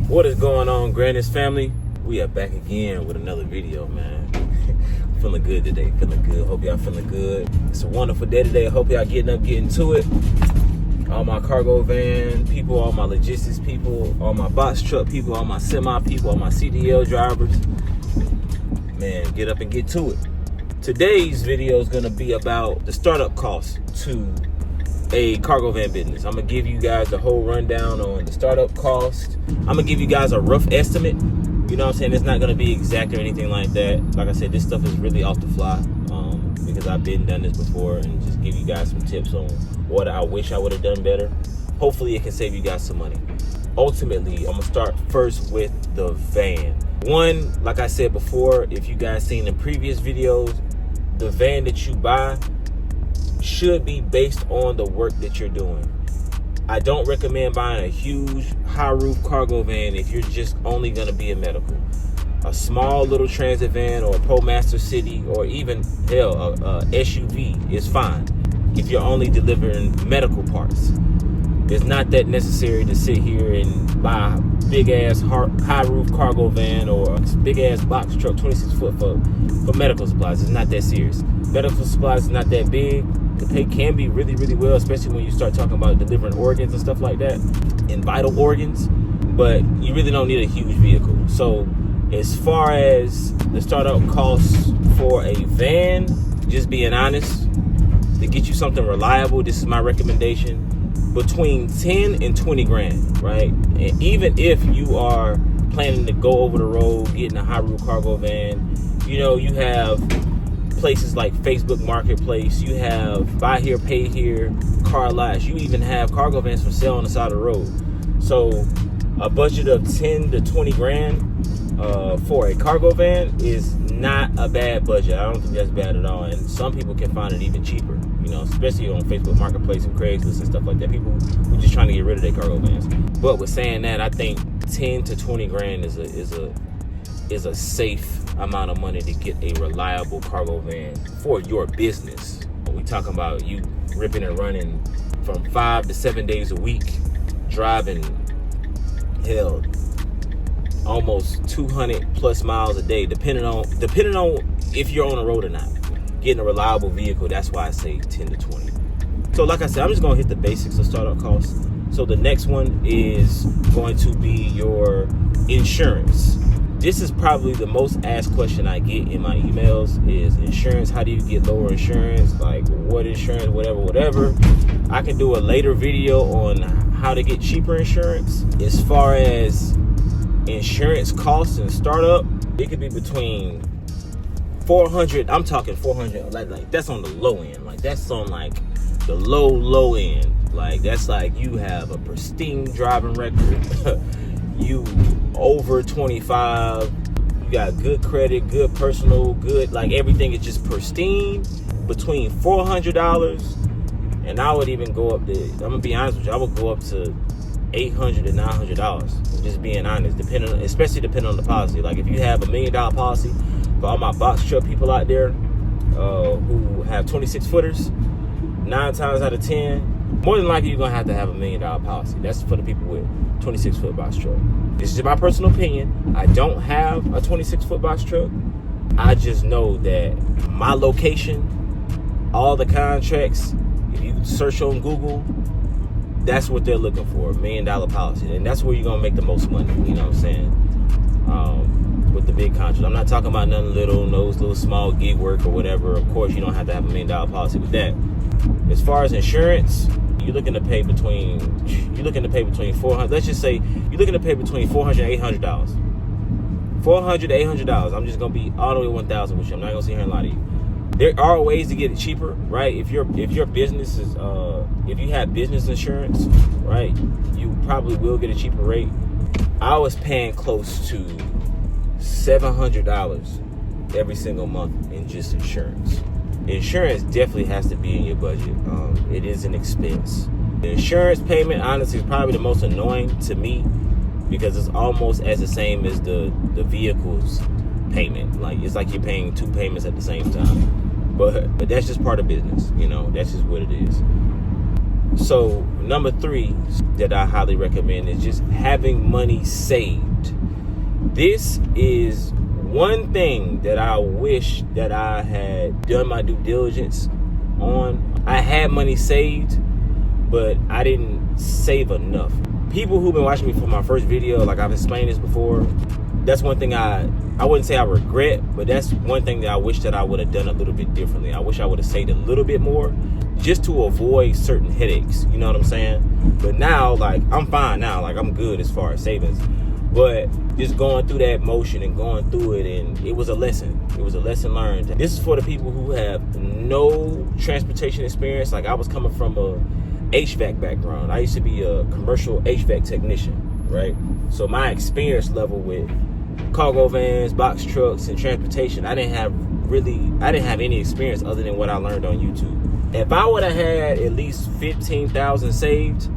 What is going on, Grandis family? We are back again with another video, man. Feeling good today, feeling good. Hope y'all feeling good. It's a wonderful day today. I hope y'all getting to it. All my cargo van people, all my logistics people, all my box truck people, all my semi people, all my CDL drivers. Man, get up and get to it. Today's video is gonna be about the startup costs to a cargo van business. I'm gonna give you guys the whole rundown on the startup cost. I'm gonna give you guys a rough estimate. You know what I'm saying? It's not gonna be exact or anything like that. Like I said, this stuff is really off the fly because I've done this before, and just give you guys some tips on what I wish I would have done better. Hopefully it can save you guys some money. Ultimately, I'm gonna start first with the van. One, like I said before, if you guys seen in previous videos, the van that you buy should be based on the work that you're doing. I don't recommend buying a huge high roof cargo van if you're just only going to be a medical. A small little transit van or a ProMaster City or even hell a SUV is fine if you're only delivering medical parts. It's not that necessary to sit here and buy a big ass high roof cargo van or a big ass box truck 26 foot for medical supplies. It's not that serious. Medical supplies is not that big. The pay can be really, really well, especially when you start talking about delivering organs and stuff like that, and vital organs, but you really don't need a huge vehicle. So as far as the startup costs for a van, just being honest, to get you something reliable, this is my recommendation, between 10 and 20 grand, right? And even if you are planning to go over the road, getting a high roof cargo van, you know, you have places like Facebook Marketplace, you have buy here, pay here, car lots, you even have cargo vans for sale on the side of the road. So a budget of 10 to 20 grand for a cargo van is not a bad budget. I don't think that's bad at all. And some people can find it even cheaper, you know, especially on Facebook Marketplace and Craigslist and stuff like that. People who are just trying to get rid of their cargo vans. But with saying that, I think 10 to 20 grand is a safe amount of money to get a reliable cargo van for your business. We talking about you ripping and running from 5 to 7 days a week, driving hell almost 200 plus miles a day, depending on if you're on the road or not. Getting a reliable vehicle, that's why I say 10 to 20. So like I said, I'm just gonna hit the basics of startup costs. So the next one is going to be your insurance. This is probably the most asked question I get in my emails is insurance. How do you get lower insurance? Like what insurance, whatever. I can do a later video on how to get cheaper insurance. As far as insurance costs and startup, it could be between 400. I'm talking 400. Like that's on the low end. Like that's on like the low end. Like that's like you have a pristine driving record. You over 25, you got good credit, good personal, good, like everything is just pristine, between $400 and I would even go up to, I'm gonna be honest with you, I would go up to $800 to $900, just being honest, especially depending on the policy. Like if you have $1 million policy, for all my box truck people out there who have 26 footers, 9 times out of 10, more than likely you're gonna have to have $1 million policy. That's for the people with 26 foot box truck. This is my personal opinion. I don't have a 26 foot box truck. I just know that my location, all the contracts, if you search on Google, that's what they're looking for, $1 million policy. And that's where you're gonna make the most money, you know what I'm saying? With the big contracts. I'm not talking about nothing little, those little small gig work or whatever. Of course, you don't have to have $1 million policy with that. As far as insurance, you're looking to pay between 400. Let's just say you're looking to pay between $400 and $800. $400 to $800. I'm just gonna be all the way 1,000 with you. I'm not gonna sit here and lie to you. There are ways to get it cheaper, right? If your business is if you have business insurance, right, you probably will get a cheaper rate. I was paying close to $700 every single month in just insurance. Insurance definitely has to be in your budget. It is an expense. The insurance payment, honestly, is probably the most annoying to me because it's almost as the same as the vehicle's payment. Like it's like you're paying 2 payments at the same time. But that's just part of business, you know. That's just what it is. So number 3 that I highly recommend is just having money saved. This is one thing that I wish that I had done my due diligence on. I had money saved, but I didn't save enough. People who've been watching me for my first video, like I've explained this before, that's one thing I wouldn't say I regret, but that's one thing that I wish that I would have done a little bit differently. I wish I would have saved a little bit more just to avoid certain headaches, you know what I'm saying? But now, like, I'm fine now, like I'm good as far as savings. But just going through that motion and going through it, and it was a lesson. It was a lesson learned. This is for the people who have no transportation experience. Like, I was coming from a HVAC background. I used to be a commercial HVAC technician, right? So my experience level with cargo vans, box trucks, and transportation, I didn't have any experience other than what I learned on YouTube. If I would have had at least 15,000 saved,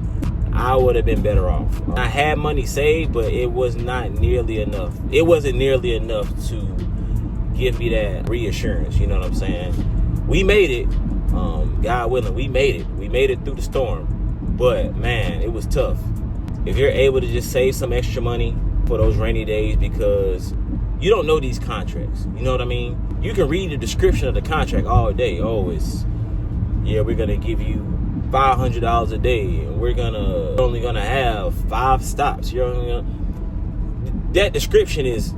I would have been better off. I had money saved, but it was not nearly enough. It wasn't nearly enough to give me that reassurance, you know what I'm saying? We made it, God willing, we made it. We made it through the storm, but man, it was tough. If you're able to just save some extra money for those rainy days, because you don't know these contracts, you know what I mean? You can read the description of the contract all day. Oh, yeah, we're gonna give you $500 a day, and we're only gonna have 5 stops. That description is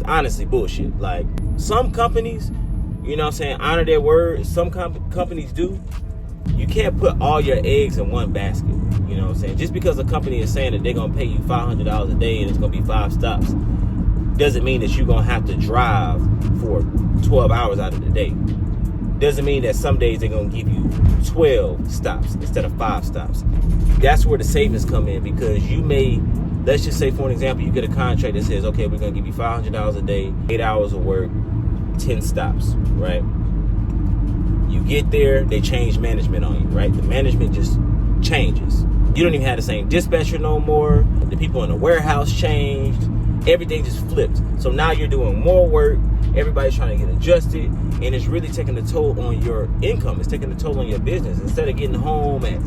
honestly bullshit. Like, some companies, you know what I'm saying, honor their word. Some companies do. You can't put all your eggs in one basket. You know what I'm saying? Just because a company is saying that they're gonna pay you $500 a day and it's gonna be 5 stops, doesn't mean that you're gonna have to drive for 12 hours out of the day. Doesn't mean that some days they're going to give you 12 stops instead of 5 stops. That's where the savings come in, because you may, let's just say for an example, you get a contract that says, okay, we're going to give you $500 a day, 8 hours of work, 10 stops, right? You get there, they change management on you, right? The management just changes. You don't even have the same dispatcher no more. The people in the warehouse changed. Everything just flipped. So now you're doing more work. Everybody's trying to get adjusted, and it's really taking a toll on your income. It's taking a toll on your business. Instead of getting home at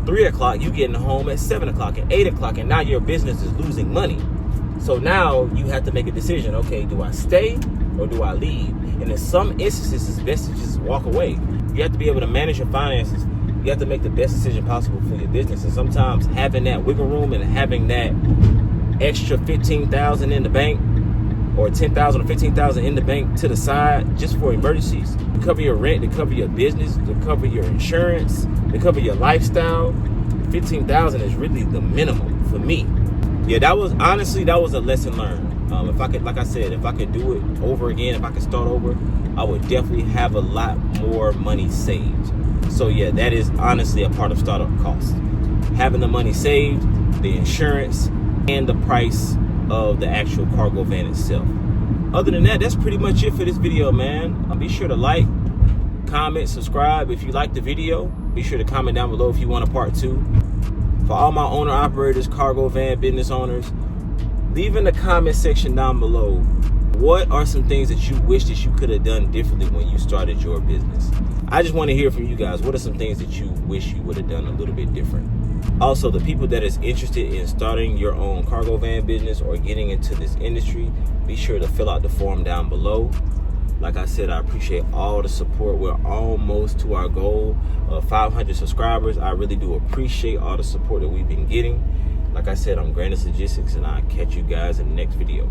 3 o'clock, you're getting home at 7 o'clock and 8 o'clock, and now your business is losing money. So now you have to make a decision. Okay, do I stay or do I leave? And in some instances, it's best to just walk away. You have to be able to manage your finances. You have to make the best decision possible for your business. And sometimes having that wiggle room and having that extra 15,000 in the bank, or 10,000 or 15,000 in the bank to the side just for emergencies, to cover your rent, to cover your business, to cover your insurance, to cover your lifestyle. 15,000 is really the minimum for me. Yeah, that was a lesson learned. If I could, like I said, if I could do it over again, if I could start over, I would definitely have a lot more money saved. So yeah, that is honestly a part of startup costs. Having the money saved, the insurance, and the price of the actual cargo van itself. Other than that, that's pretty much it for this video, man. Be sure to like, comment, subscribe if you like the video. Be sure to comment down below if you want a part 2. For all my owner operators, cargo van business owners, leave in the comment section down below, what are some things that you wish that you could have done differently when you started your business? I just want to hear from you guys. What are some things that you wish you would have done a little bit different? Also, the people that is interested in starting your own cargo van business or getting into this industry, be sure to fill out the form down below. Like I said, I appreciate all the support. We're almost to our goal of 500 subscribers. I really do appreciate all the support that we've been getting. Like I said, I'm Grandis Logistics, and I'll catch you guys in the next video.